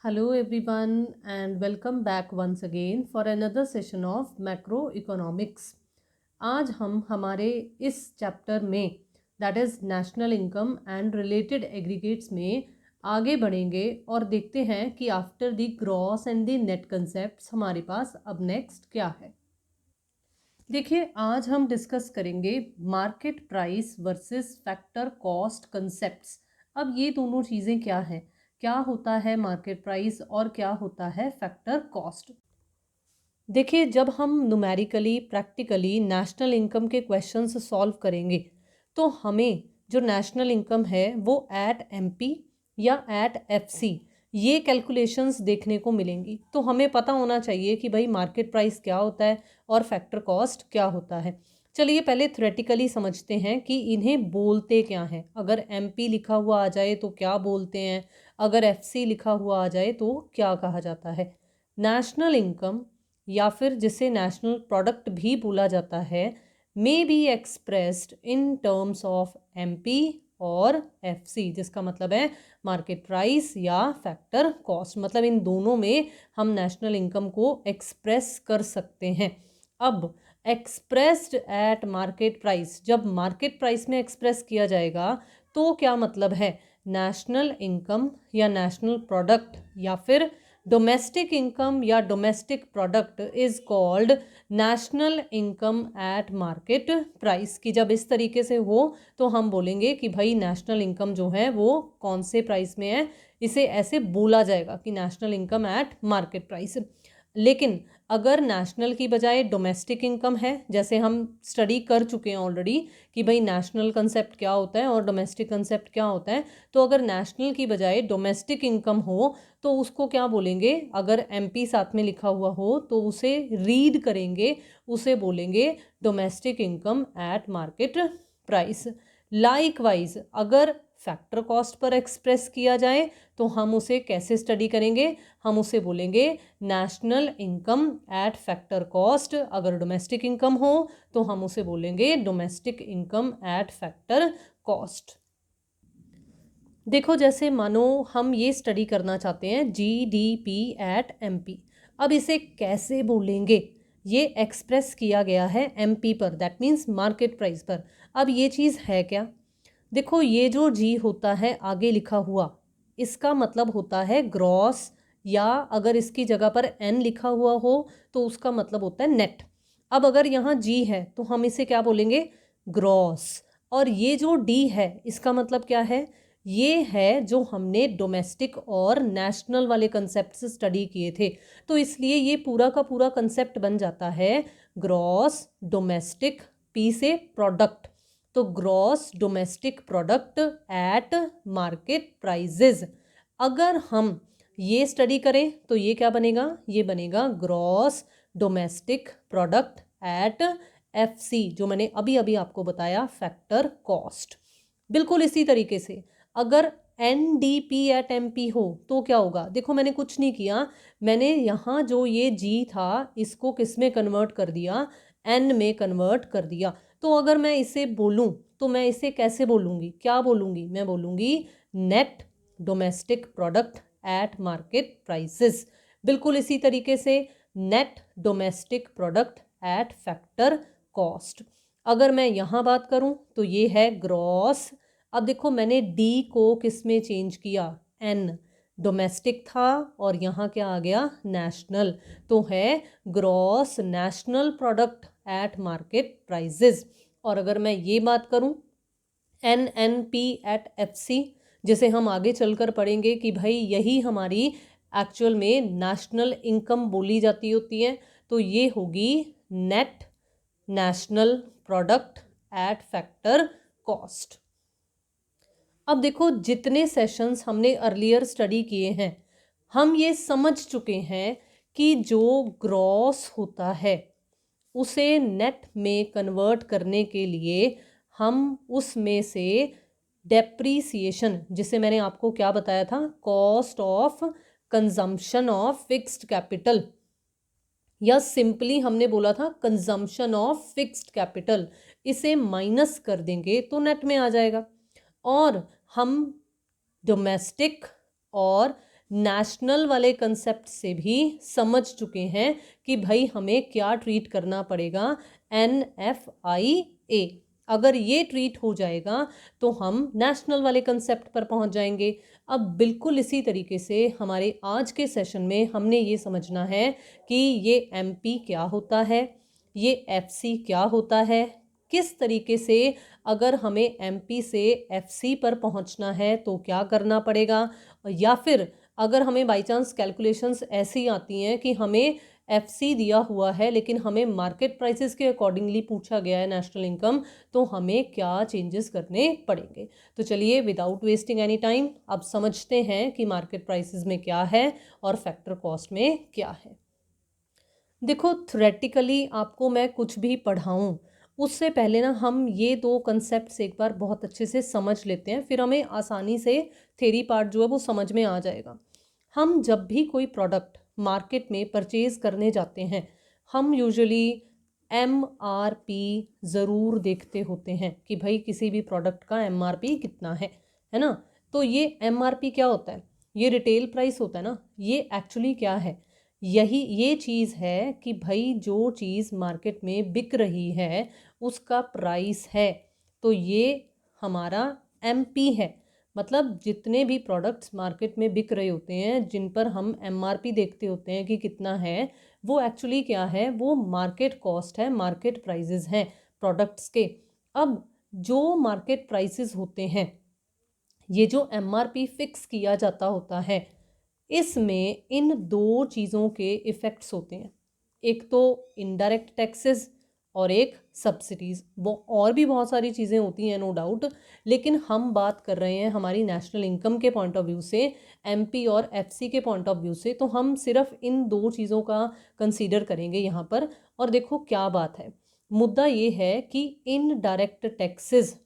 Hello everyone and welcome back once again for another session of macroeconomics। आज हम हमारे इस चैप्टर में that is national income and related aggregates में आगे बढ़ेंगे और देखते हैं कि after the gross and the net concepts हमारे पास अब नेक्स्ट क्या है। देखिए, आज हम डिस्कस करेंगे market price versus factor cost concepts. अब ये दोनों चीज़ें क्या हैं, क्या होता है मार्केट प्राइस और क्या होता है फैक्टर कॉस्ट। देखिए, जब हम न्यूमेरिकली प्रैक्टिकली नेशनल इनकम के क्वेश्चंस सॉल्व करेंगे तो हमें जो नेशनल इनकम है वो एट एमपी या एट एफसी ये कैलकुलेशंस देखने को मिलेंगी। तो हमें पता होना चाहिए कि भाई मार्केट प्राइस क्या होता है और फैक्टर कॉस्ट क्या होता है। चलिए पहले थ्योरेटिकली समझते हैं कि इन्हें बोलते क्या हैं। अगर एमपी लिखा हुआ आ जाए तो क्या बोलते हैं, अगर एफसी लिखा हुआ आ जाए तो क्या कहा जाता है। नेशनल इनकम या फिर जिसे नेशनल प्रोडक्ट भी बोला जाता है may be expressed in terms of MP और एफसी, जिसका मतलब है मार्केट प्राइस या फैक्टर कॉस्ट। मतलब इन दोनों में हम नेशनल इनकम को एक्सप्रेस कर सकते हैं। अब एक्सप्रेस्ड एट मार्केट प्राइस, जब मार्केट प्राइस में एक्सप्रेस किया जाएगा तो क्या मतलब है, नेशनल इनकम या नेशनल प्रोडक्ट या फिर डोमेस्टिक इनकम या domestic product is called national income at market price. की जब इस तरीके से हो तो हम बोलेंगे कि भाई नेशनल इनकम जो है वो कौन से प्राइस में है, इसे ऐसे बोला जाएगा कि national income at market price. लेकिन अगर नेशनल की बजाय डोमेस्टिक इनकम है, जैसे हम स्टडी कर चुके हैं ऑलरेडी कि भाई नेशनल कंसेप्ट क्या होता है और डोमेस्टिक कंसेप्ट क्या होता है, तो अगर नेशनल की बजाय डोमेस्टिक इनकम हो तो उसको क्या बोलेंगे, अगर एमपी साथ में लिखा हुआ हो तो उसे रीड करेंगे, उसे बोलेंगे domestic income at market price. Likewise अगर फैक्टर कॉस्ट पर एक्सप्रेस किया जाए तो हम उसे कैसे स्टडी करेंगे, हम उसे बोलेंगे national income eight factor cost. अगर डोमेस्टिक इनकम हो तो हम उसे बोलेंगे domestic income eight factor cost. देखो, जैसे मानो हम ये स्टडी करना चाहते हैं जीडीपी एट एमपी। अब इसे कैसे बोलेंगे, ये एक्सप्रेस किया गया है एमपी पर, दैट मीन्स मार्केट प्राइस पर। अब ये चीज़ है क्या, देखो ये जो जी होता है आगे लिखा हुआ, इसका मतलब होता है ग्रॉस, या अगर इसकी जगह पर एन लिखा हुआ हो तो उसका मतलब होता है नेट। अब अगर यहाँ जी है तो हम इसे क्या बोलेंगे, ग्रॉस। और ये जो डी है इसका मतलब क्या है, ये है जो हमने डोमेस्टिक और नेशनल वाले कंसेप्ट से स्टडी किए थे। तो इसलिए ये पूरा का पूरा कंसेप्ट बन जाता है ग्रॉस डोमेस्टिक, पी से प्रोडक्ट, तो gross domestic product at market prices. अगर हम ये स्टडी करें तो ये क्या बनेगा, ये बनेगा gross domestic product eight FC, जो मैंने अभी अभी आपको बताया फैक्टर कॉस्ट। बिल्कुल इसी तरीके से अगर N D P at M P हो तो क्या होगा, देखो मैंने कुछ नहीं किया, मैंने यहाँ जो ये जी था इसको किस में कन्वर्ट कर दिया, एन में कन्वर्ट कर दिया। तो अगर मैं इसे बोलूँ तो मैं इसे कैसे बोलूँगी, क्या बोलूँगी, मैं बोलूँगी net domestic product at market prices. बिल्कुल इसी तरीके से net domestic product at factor cost. अगर मैं यहाँ बात करूँ तो ये है ग्रॉस। अब देखो मैंने डी को किस में चेंज किया, एन, डोमेस्टिक था और यहाँ क्या आ गया, नेशनल, तो है gross national product at market prices. और अगर मैं ये बात करूँ N N P at F C, जिसे हम आगे चलकर पढ़ेंगे कि भाई यही हमारी एक्चुअल में नेशनल इनकम बोली जाती होती है, तो ये होगी net national product at factor cost. अब देखो जितने सेशंस हमने अर्लियर स्टडी किए हैं हम ये समझ चुके हैं कि जो ग्रॉस होता है उसे नेट में कन्वर्ट करने के लिए हम उसमें से डेप्रीसिएशन, जिसे मैंने आपको क्या बताया था, cost of consumption of fixed capital, या सिंपली हमने बोला था कंजम्पशन ऑफ फिक्स्ड कैपिटल, इसे माइनस कर देंगे तो नेट में आ जाएगा। और हम डोमेस्टिक और नेशनल वाले कंसेप्ट से भी समझ चुके हैं कि भाई हमें क्या ट्रीट करना पड़ेगा, NFIA। अगर ये ट्रीट हो जाएगा तो हम नेशनल वाले कंसेप्ट पर पहुंच जाएंगे। अब बिल्कुल इसी तरीके से हमारे आज के सेशन में हमने ये समझना है कि ये MP क्या होता है, ये FC क्या होता है, किस तरीके से अगर हमें MP से FC पर पहुंचना है तो क्या करना पड़ेगा, या फिर अगर हमें बाई चांस कैलकुलेशंस ऐसी आती हैं कि हमें FC दिया हुआ है लेकिन हमें मार्केट प्राइसेस के अकॉर्डिंगली पूछा गया है नेशनल इनकम, तो हमें क्या चेंजेस करने पड़ेंगे। तो चलिए विदाउट वेस्टिंग एनी टाइम अब समझते हैं कि मार्केट प्राइसेस में क्या है और फैक्टर कॉस्ट में क्या है। देखो, थ्योरेटिकली आपको मैं कुछ भी पढ़ाऊँ उससे पहले ना हम ये दो कंसेप्ट्स एक बार बहुत अच्छे से समझ लेते हैं, फिर हमें आसानी से थ्योरी पार्ट जो है वो समझ में आ जाएगा। हम जब भी कोई प्रोडक्ट मार्केट में परचेज़ करने जाते हैं, हम यूजुअली MRP ज़रूर देखते होते हैं कि भाई किसी भी प्रोडक्ट का MRP कितना है ना। तो ये MRP क्या होता है? ये रिटेल प्राइस होता है ना। ये एक्चुअली क्या है? यही ये चीज़ है कि भाई जो चीज़ मार्केट में बिक रही है उसका प्राइस है। तो ये हमारा MP है। मतलब जितने भी प्रोडक्ट्स मार्केट में बिक रहे होते हैं जिन पर हम MRP देखते होते हैं कि कितना है, वो एक्चुअली क्या है? वो मार्केट कॉस्ट है, मार्केट प्राइसेस हैं प्रोडक्ट्स के। अब जो मार्केट प्राइसेस होते हैं, ये जो MRP फिक्स किया जाता होता है, इसमें इन दो चीज़ों के इफ़ेक्ट्स होते हैं। एक तो इनडायरेक्ट टैक्सेस और एक सब्सिडीज़। वो और भी बहुत सारी चीज़ें होती हैं नो डाउट, लेकिन हम बात कर रहे हैं हमारी नेशनल इनकम के पॉइंट ऑफ व्यू से, MP और FC के पॉइंट ऑफ व्यू से। तो हम सिर्फ इन दो चीज़ों का कंसीडर करेंगे यहाँ पर। और देखो क्या बात है, मुद्दा ये है कि इनडायरेक्ट टैक्सेस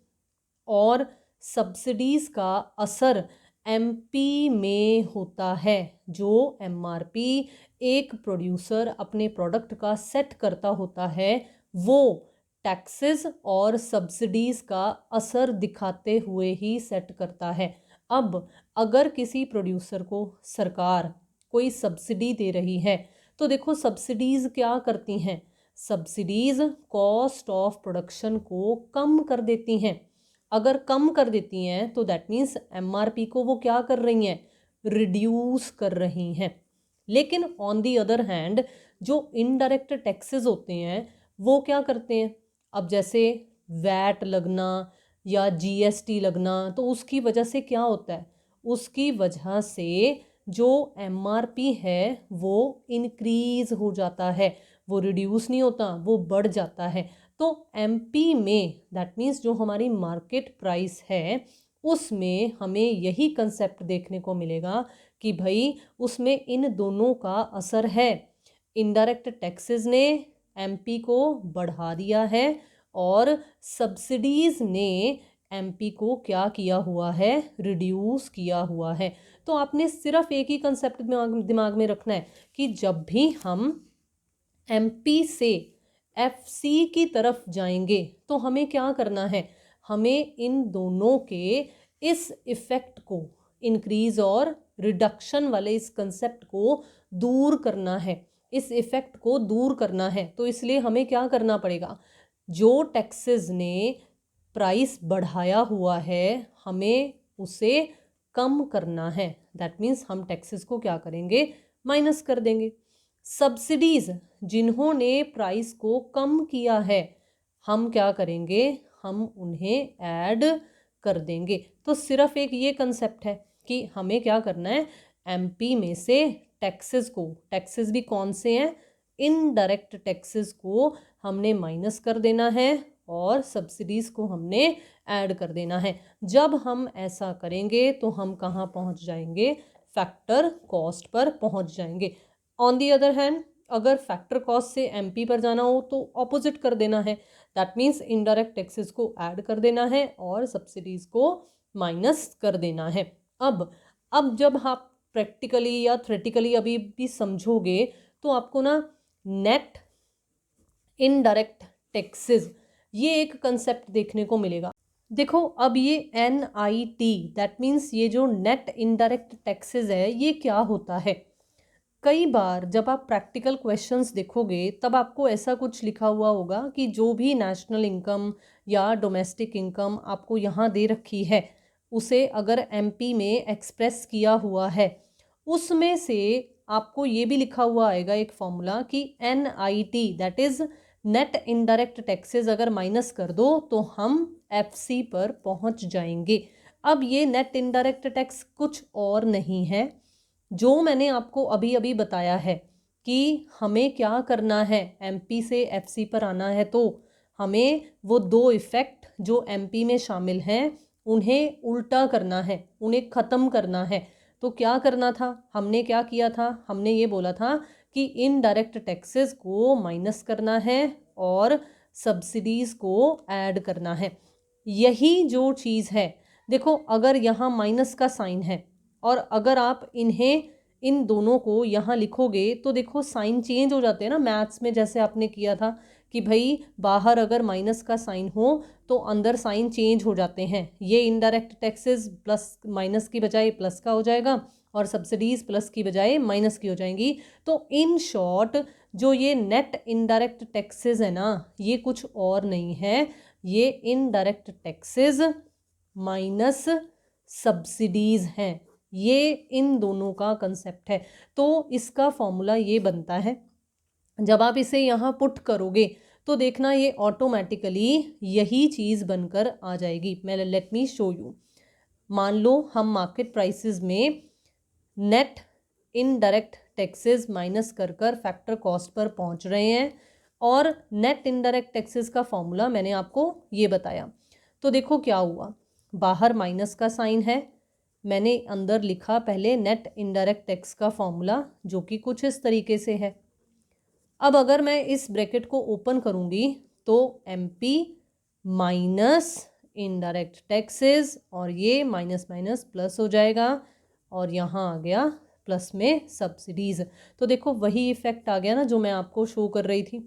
और सब्सिडीज़ का असर MP में होता है। जो MRP एक प्रोड्यूसर अपने प्रोडक्ट का सेट करता होता है, वो टैक्सेस और सब्सिडीज़ का असर दिखाते हुए ही सेट करता है। अब अगर किसी प्रोड्यूसर को सरकार कोई सब्सिडी दे रही है, तो देखो सब्सिडीज़ क्या करती हैं? सब्सिडीज़ कॉस्ट ऑफ प्रोडक्शन को कम कर देती हैं। अगर कम कर देती हैं तो दैट मीन्स MRP को वो क्या कर रही हैं? रिड्यूस कर रही हैं। लेकिन ऑन दी अदर हैंड जो इनडायरेक्ट टैक्सेस होते हैं वो क्या करते हैं? अब जैसे वैट लगना या GST लगना, तो उसकी वजह से क्या होता है? उसकी वजह से जो MRP है वो इंक्रीज़ हो जाता है, वो रिड्यूस नहीं होता, वो बढ़ जाता है। तो MP में दैट मीन्स जो हमारी मार्केट प्राइस है उसमें हमें यही कंसेप्ट देखने को मिलेगा कि भाई उसमें इन दोनों का असर है। इनडायरेक्ट टैक्सेस ने MP को बढ़ा दिया है और सब्सिडीज़ ने MP को क्या किया हुआ है? रिड्यूस किया हुआ है। तो आपने सिर्फ एक ही कंसेप्ट दिमाग में रखना है कि जब भी हम MP से FC की तरफ जाएंगे तो हमें क्या करना है? हमें इन दोनों के इस इफ़ेक्ट को, इंक्रीज़ और रिडक्शन वाले इस कंसेप्ट को दूर करना है, इस इफ़ेक्ट को दूर करना है। तो इसलिए हमें क्या करना पड़ेगा? जो टैक्सेस ने प्राइस बढ़ाया हुआ है हमें उसे कम करना है। दैट मीन्स हम टैक्सेस को क्या करेंगे? माइनस कर देंगे। सब्सिडीज़ जिन्होंने प्राइस को कम किया है, हम क्या करेंगे? हम उन्हें ऐड कर देंगे। तो सिर्फ एक ये कंसेप्ट है कि हमें क्या करना है? MP में से टैक्सेस को, टैक्सेस भी कौन से हैं? इनडायरेक्ट टैक्सेस को हमने माइनस कर देना है और सब्सिडीज़ को हमने ऐड कर देना है। जब हम ऐसा करेंगे तो हम कहाँ पहुँच जाएंगे? फैक्टर कॉस्ट पर पहुँच जाएंगे। ऑन दी अदर हैंड अगर फैक्टर कॉस्ट से MP पर जाना हो तो ऑपोजिट कर देना है। दैट मीन्स इनडायरेक्ट टैक्सेस को ऐड कर देना है और सब्सिडीज़ को माइनस कर देना है। अब जब आप प्रैक्टिकली या थ्योरेटिकली अभी भी समझोगे तो आपको ना नेट इनडायरेक्ट टैक्सेस ये एक कंसेप्ट देखने को मिलेगा। देखो अब ये NIT दैट मीन्स ये जो नेट इनडायरेक्ट टैक्सेस है ये क्या होता है। कई बार जब आप प्रैक्टिकल क्वेश्चंस देखोगे तब आपको ऐसा कुछ लिखा हुआ होगा कि जो भी नेशनल इनकम या डोमेस्टिक इनकम आपको यहाँ दे रखी है उसे अगर MP में एक्सप्रेस किया हुआ है उसमें से आपको ये भी लिखा हुआ आएगा एक फॉर्मूला कि NIT that is net indirect taxes अगर माइनस कर दो तो हम FC पर पहुँच जाएंगे। अब ये नेट इनडायरेक्ट टैक्स कुछ और नहीं है, जो मैंने आपको अभी अभी बताया है कि हमें क्या करना है, MP से FC पर आना है तो हमें वो दो इफ़ेक्ट जो MP में शामिल हैं उन्हें उल्टा करना है, उन्हें ख़त्म करना है। तो क्या करना था, हमने क्या किया था, हमने ये बोला था कि इनडायरेक्ट टैक्सेस को माइनस करना है और सब्सिडीज़ को ऐड करना है। यही जो चीज़ है, देखो अगर यहाँ माइनस का साइन है और अगर आप इन्हें इन दोनों को यहाँ लिखोगे तो देखो साइन चेंज हो जाते हैं ना, मैथ्स में जैसे आपने किया था कि भाई बाहर अगर माइनस का साइन हो तो अंदर साइन चेंज हो जाते हैं। ये इनडायरेक्ट टैक्सेस प्लस माइनस की बजाय प्लस का हो जाएगा और सब्सिडीज़ प्लस की बजाय माइनस की हो जाएंगी। तो इन शॉर्ट जो ये नेट इनडायरेक्ट टैक्सेस है ना ये कुछ और नहीं है, ये इनडायरेक्ट टैक्सेस माइनस सब्सिडीज़ हैं। ये इन दोनों का कंसेप्ट है। तो इसका फॉर्मूला ये बनता है, जब आप इसे यहाँ पुट करोगे तो देखना ये ऑटोमेटिकली यही चीज़ बनकर आ जाएगी। मैं लेट मी शो यू। मान लो हम मार्केट प्राइसेस में नेट इनडायरेक्ट टैक्सेस माइनस कर कर फैक्टर कॉस्ट पर पहुँच रहे हैं और नेट इनडायरेक्ट टैक्सेस का फॉर्मूला मैंने आपको ये बताया। तो देखो क्या हुआ, बाहर माइनस का साइन है, मैंने अंदर लिखा पहले नेट इनडायरेक्ट टैक्स का फॉर्मूला जो कि कुछ इस तरीके से है। अब अगर मैं इस ब्रैकेट को ओपन करूंगी तो MP माइनस इनडायरेक्ट टैक्सेस और ये माइनस माइनस प्लस हो जाएगा और यहाँ आ गया प्लस में सब्सिडीज़। तो देखो वही इफ़ेक्ट आ गया ना जो मैं आपको शो कर रही थी,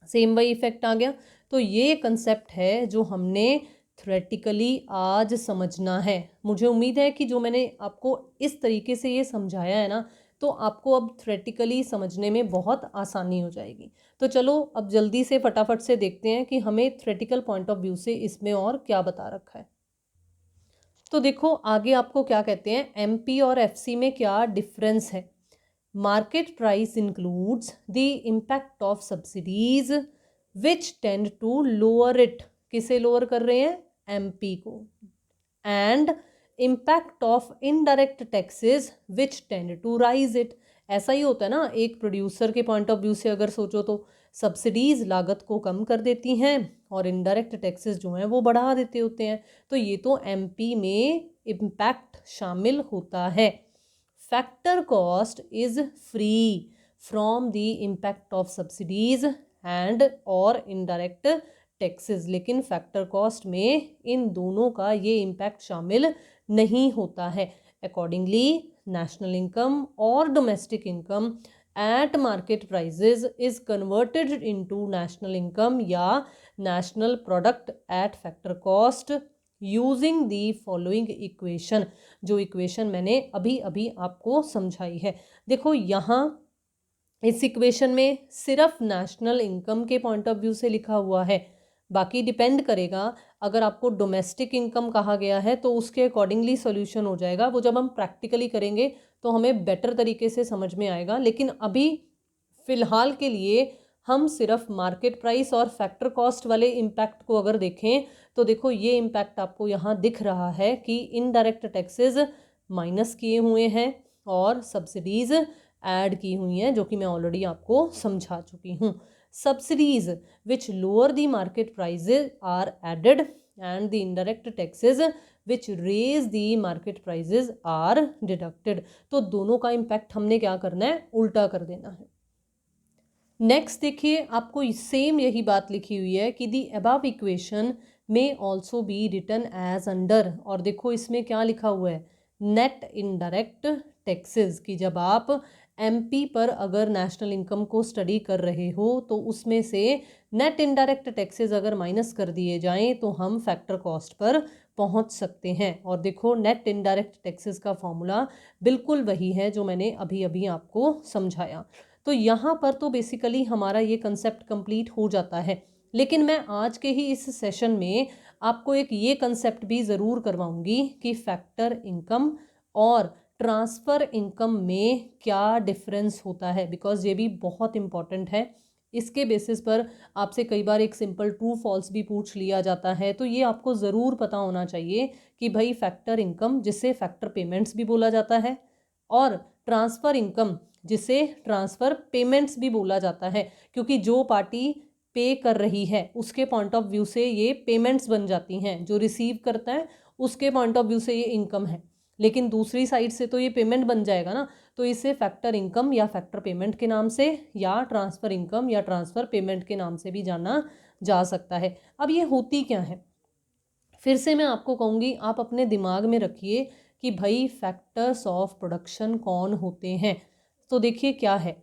सेम वही इफ़ेक्ट आ गया। तो ये कंसेप्ट है जो हमने थ्योरेटिकली आज समझना है। मुझे उम्मीद है कि जो मैंने आपको इस तरीके से ये समझाया है ना तो आपको अब थ्योरेटिकली समझने में बहुत आसानी हो जाएगी। तो चलो अब जल्दी से फटाफट से देखते हैं कि हमें थ्योरेटिकल पॉइंट ऑफ व्यू से इसमें और क्या बता रखा है। तो देखो आगे आपको क्या कहते हैं, MP और FC में क्या डिफरेंस है। Market price includes the impact of subsidies which tend to lower it, किसे लोअर कर रहे हैं, MP को, and impact of indirect taxes which tend to raise it. ऐसा ही होता है ना, एक प्रोड्यूसर के पॉइंट ऑफ व्यू से अगर सोचो तो सब्सिडीज़ लागत को कम कर देती हैं और इनडायरेक्ट टैक्सेस जो हैं वो बढ़ा देते होते हैं। तो ये तो MP में इम्पैक्ट शामिल होता है। Factor cost is free from the impact of subsidies and और इनडायरेक्ट टैक्सेस, लेकिन फैक्टर कॉस्ट में इन दोनों का ये इम्पैक्ट शामिल नहीं होता है। अकॉर्डिंगली नेशनल इनकम और domestic income at market prices is converted into national income या national product at factor cost using the following equation, जो इक्वेशन मैंने अभी अभी आपको समझाई है। देखो यहाँ इस इक्वेशन में सिर्फ नेशनल इनकम के पॉइंट ऑफ व्यू से लिखा हुआ है, बाकी डिपेंड करेगा अगर आपको डोमेस्टिक इनकम कहा गया है तो उसके अकॉर्डिंगली सॉल्यूशन हो जाएगा। वो जब हम प्रैक्टिकली करेंगे तो हमें बेटर तरीके से समझ में आएगा, लेकिन अभी फ़िलहाल के लिए हम सिर्फ मार्केट प्राइस और फैक्टर कॉस्ट वाले इम्पैक्ट को अगर देखें तो देखो ये इम्पैक्ट आपको यहाँ दिख रहा है कि इनडायरेक्ट टैक्सेस माइनस किए हुए हैं और सब्सिडीज़ ऐड की हुई हैं, जो कि मैं ऑलरेडी आपको समझा चुकी हूँ। Subsidies which lower the market prices are added and the indirect taxes which raise the market prices are deducted. तो दोनों का इम्पैक्ट हमने क्या करना है, उल्टा कर देना है। नेक्स्ट देखिए आपको सेम यही बात लिखी हुई है कि दी अबव इक्वेशन में also be written as under, और देखो इसमें क्या लिखा हुआ है, नेट इनडायरेक्ट टैक्सेस कि जब आप एमपी पर अगर नेशनल इनकम को स्टडी कर रहे हो तो उसमें से नेट इनडायरेक्ट टैक्सेस अगर माइनस कर दिए जाएं तो हम फैक्टर कॉस्ट पर पहुंच सकते हैं। और देखो नेट इनडायरेक्ट टैक्सेस का फॉर्मूला बिल्कुल वही है जो मैंने अभी अभी आपको समझाया। तो यहाँ पर तो बेसिकली हमारा ये कंसेप्ट कंप्लीट हो जाता है, लेकिन मैं आज के ही इस सेशन में आपको एक ये कंसेप्ट भी ज़रूर करवाऊंगी कि फैक्टर इनकम और ट्रांसफ़र इनकम में क्या डिफरेंस होता है, बिकॉज ये भी बहुत इंपॉर्टेंट है। इसके बेसिस पर आपसे कई बार एक सिंपल ट्रू फॉल्स भी पूछ लिया जाता है, तो ये आपको ज़रूर पता होना चाहिए कि भाई फैक्टर इनकम जिसे फैक्टर पेमेंट्स भी बोला जाता है और ट्रांसफ़र इनकम जिसे ट्रांसफ़र पेमेंट्स भी बोला जाता है, क्योंकि जो पार्टी पे कर रही है उसके पॉइंट ऑफ व्यू से ये पेमेंट्स बन जाती हैं, जो रिसीव करता है उसके पॉइंट ऑफ व्यू से ये इनकम है, लेकिन दूसरी साइड से तो ये पेमेंट बन जाएगा ना। तो इसे फैक्टर इनकम या फैक्टर पेमेंट के नाम से या ट्रांसफ़र इनकम या ट्रांसफ़र पेमेंट के नाम से भी जाना जा सकता है। अब ये होती क्या है, फिर से मैं आपको कहूँगी आप अपने दिमाग में रखिए कि भाई फैक्टर्स ऑफ प्रोडक्शन कौन होते हैं। तो देखिए क्या है,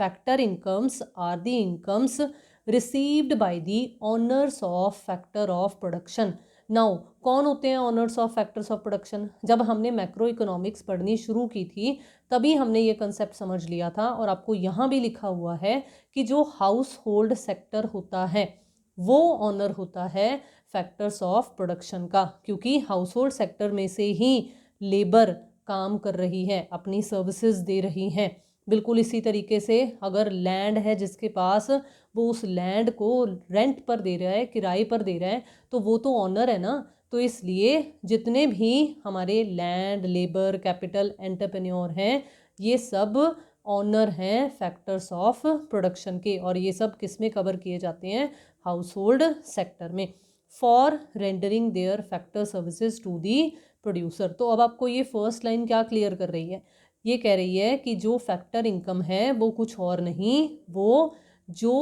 factor incomes are the incomes received by the owners of factor of production. Now कौन होते हैं owners of factors of production? जब हमने मैक्रो इकोनॉमिक्स पढ़नी शुरू की थी तभी हमने ये कंसेप्ट समझ लिया था, और आपको यहाँ भी लिखा हुआ है कि जो हाउस होल्ड सेक्टर होता है वो ऑनर होता है फैक्टर्स ऑफ प्रोडक्शन का, क्योंकि हाउस होल्ड सेक्टर में से ही लेबर काम कर रही है, अपनी सर्विसेज दे रही हैं। बिल्कुल इसी तरीके से अगर लैंड है जिसके पास, वो उस लैंड को रेंट पर दे रहा है, किराए पर दे रहा है, तो वो तो ऑनर है ना। तो इसलिए जितने भी हमारे लैंड, लेबर, कैपिटल, एंटरप्रेन्योर हैं, ये सब ऑनर हैं फैक्टर्स ऑफ प्रोडक्शन के, और ये सब किस में कवर किए जाते हैं? हाउस होल्ड सेक्टर में, for rendering their factor services to the producer. तो अब आपको ये फर्स्ट लाइन क्या क्लियर कर रही है? ये कह रही है कि जो फैक्टर इनकम है वो कुछ और नहीं, वो जो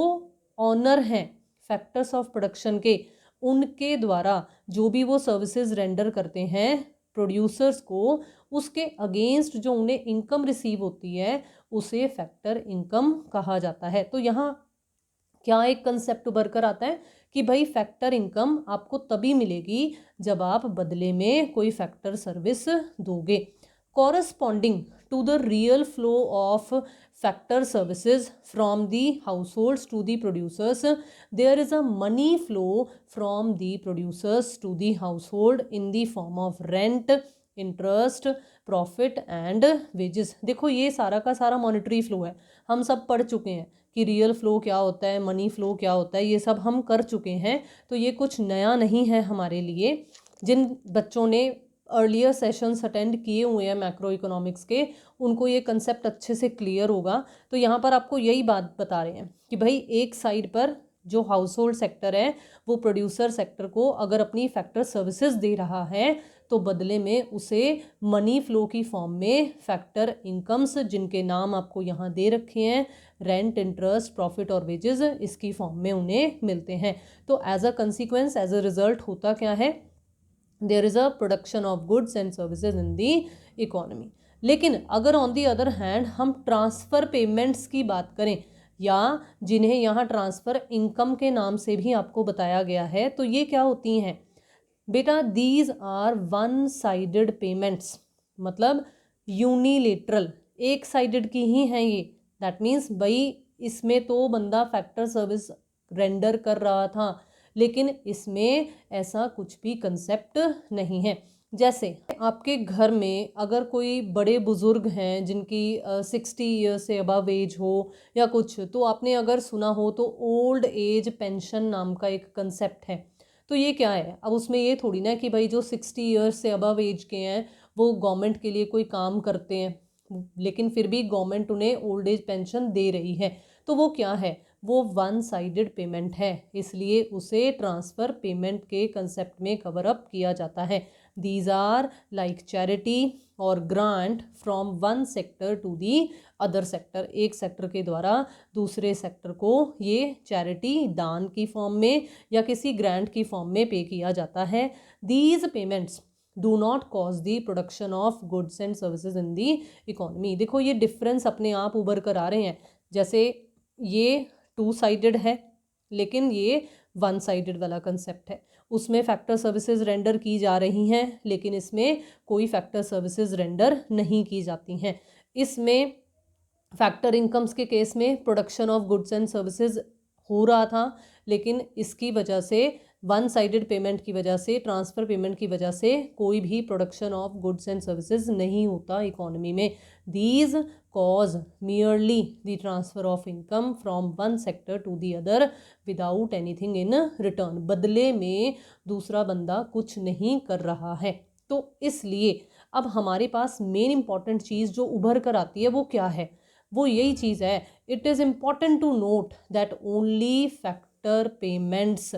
ऑनर हैं फैक्टर्स ऑफ प्रोडक्शन के, उनके द्वारा जो भी वो सर्विसेज रेंडर करते हैं प्रोड्यूसर्स को, उसके अगेंस्ट जो उन्हें इनकम रिसीव होती है उसे फैक्टर इनकम कहा जाता है। तो यहाँ क्या एक कंसेप्ट उभर कर आता है कि भाई फैक्टर इनकम आपको तभी मिलेगी जब आप बदले में कोई फैक्टर सर्विस दोगे। Corresponding to the real flow of factor services from the households to the producers, there is a money flow from the producers to the household in the form of rent, interest, profit and wages. देखो ये सारा का सारा monetary flow है, हम सब पढ़ चुके हैं कि रियल फ्लो क्या होता है, मनी फ्लो क्या होता है, ये सब हम कर चुके हैं। तो ये कुछ नया नहीं है हमारे लिए। जिन बच्चों ने अर्लियर सेशंस अटेंड किए हुए हैं मैक्रो इकोनॉमिक्स के, उनको ये कंसेप्ट अच्छे से क्लियर होगा। तो यहाँ पर आपको यही बात बता रहे हैं कि भाई एक साइड पर जो हाउस होल्ड सेक्टर है वो प्रोड्यूसर सेक्टर को अगर अपनी फैक्टर सर्विसेज दे रहा है तो बदले में उसे मनी फ्लो की फॉर्म में फैक्टर इनकम्स, जिनके नाम आपको यहाँ दे रखे हैं, रेंट, इंटरेस्ट, प्रॉफिट और वेजेस, इसकी फॉर्म में उन्हें मिलते हैं। तो as a consequence, as a result होता क्या है? There is a production of goods and services in the economy. लेकिन अगर ऑन दी अदर हैंड हम ट्रांसफ़र पेमेंट्स की बात करें, या जिन्हें यहाँ ट्रांसफ़र इनकम के नाम से भी आपको बताया गया है, तो ये क्या होती हैं बेटा? These are one sided payments, मतलब यूनिलेटरल, एक साइडेड की ही हैं ये। दैट मीन्स भाई इसमें तो बंदा फैक्टर सर्विस रेंडर कर रहा था, लेकिन इसमें ऐसा कुछ भी कंसेप्ट नहीं है। जैसे आपके घर में अगर कोई बड़े बुजुर्ग हैं जिनकी 60 ईयर से अबव एज हो या कुछ, तो आपने अगर सुना हो तो ओल्ड एज पेंशन नाम का एक कंसेप्ट है। तो ये क्या है? अब उसमें ये थोड़ी ना कि भाई जो 60 ईयर्स से अबव एज के हैं वो गवर्नमेंट के लिए कोई काम करते हैं, लेकिन फिर भी गवर्नमेंट उन्हें ओल्ड एज पेंशन दे रही है। तो वो क्या है? वो वन साइडेड पेमेंट है, इसलिए उसे ट्रांसफ़र पेमेंट के कंसेप्ट में कवर अप किया जाता है। दीज आर लाइक चैरिटी और grant from one sector to the other sector. एक सेक्टर के द्वारा दूसरे सेक्टर को ये चैरिटी दान की फॉर्म में या किसी ग्रांट की फॉर्म में पे किया जाता है। These payments do not cause the production of goods and services in the economy. देखो ये डिफरेंस अपने आप उभर कर आ रहे हैं, जैसे ये 2 साइडेड है लेकिन ये 1 साइडेड वाला कंसेप्ट है। उसमें फैक्टर सर्विसेज रेंडर की जा रही हैं लेकिन इसमें कोई फैक्टर सर्विसेज रेंडर नहीं की जाती हैं। इसमें फैक्टर इनकम्स के केस में production of goods and services हो रहा था, लेकिन इसकी वजह से 1 साइडेड पेमेंट की वजह से, ट्रांसफ़र पेमेंट की वजह से कोई भी production of goods and services नहीं होता इकोनॉमी में। These cause merely the transfer of income from one sector to the other without anything in return. बदले में दूसरा बंदा कुछ नहीं कर रहा है। तो इसलिए अब हमारे पास मेन इंपॉर्टेंट चीज़ जो उभर कर आती है वो क्या है? वो यही चीज़ है, it is important to note that only factor payments,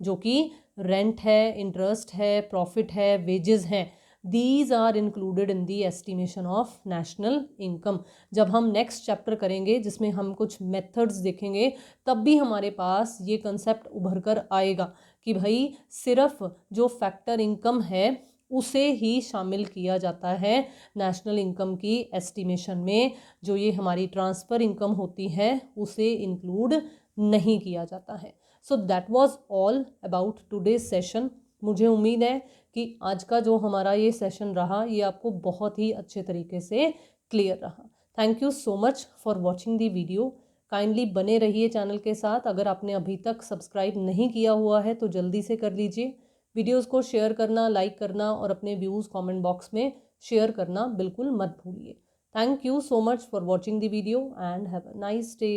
जो कि रेंट है, इंटरेस्ट है, प्रॉफिट है, वेजेस हैं, these are included in the estimation of national income. जब हम नेक्स्ट चैप्टर करेंगे जिसमें हम कुछ मेथड्स देखेंगे तब भी हमारे पास ये कंसेप्ट उभर कर आएगा कि भाई सिर्फ जो फैक्टर इनकम है उसे ही शामिल किया जाता है नेशनल इनकम की एस्टिमेशन में। जो ये हमारी ट्रांसफ़र इनकम होती है उसे इंक्लूड नहीं किया जाता है। So that was all about today's session. मुझे उम्मीद है कि आज का जो हमारा ये सेशन रहा ये आपको बहुत ही अच्छे तरीके से क्लियर रहा। Thank you so much for watching the video. Kindly बने रहिए चैनल के साथ। अगर आपने अभी तक सब्सक्राइब नहीं किया हुआ है तो जल्दी से कर लीजिए। वीडियोस को शेयर करना, लाइक करना और अपने व्यूज़ कमेंट बॉक्स में शेयर करना बिल्कुल मत भूलिए। Thank you so much for watching the video and have a nice day.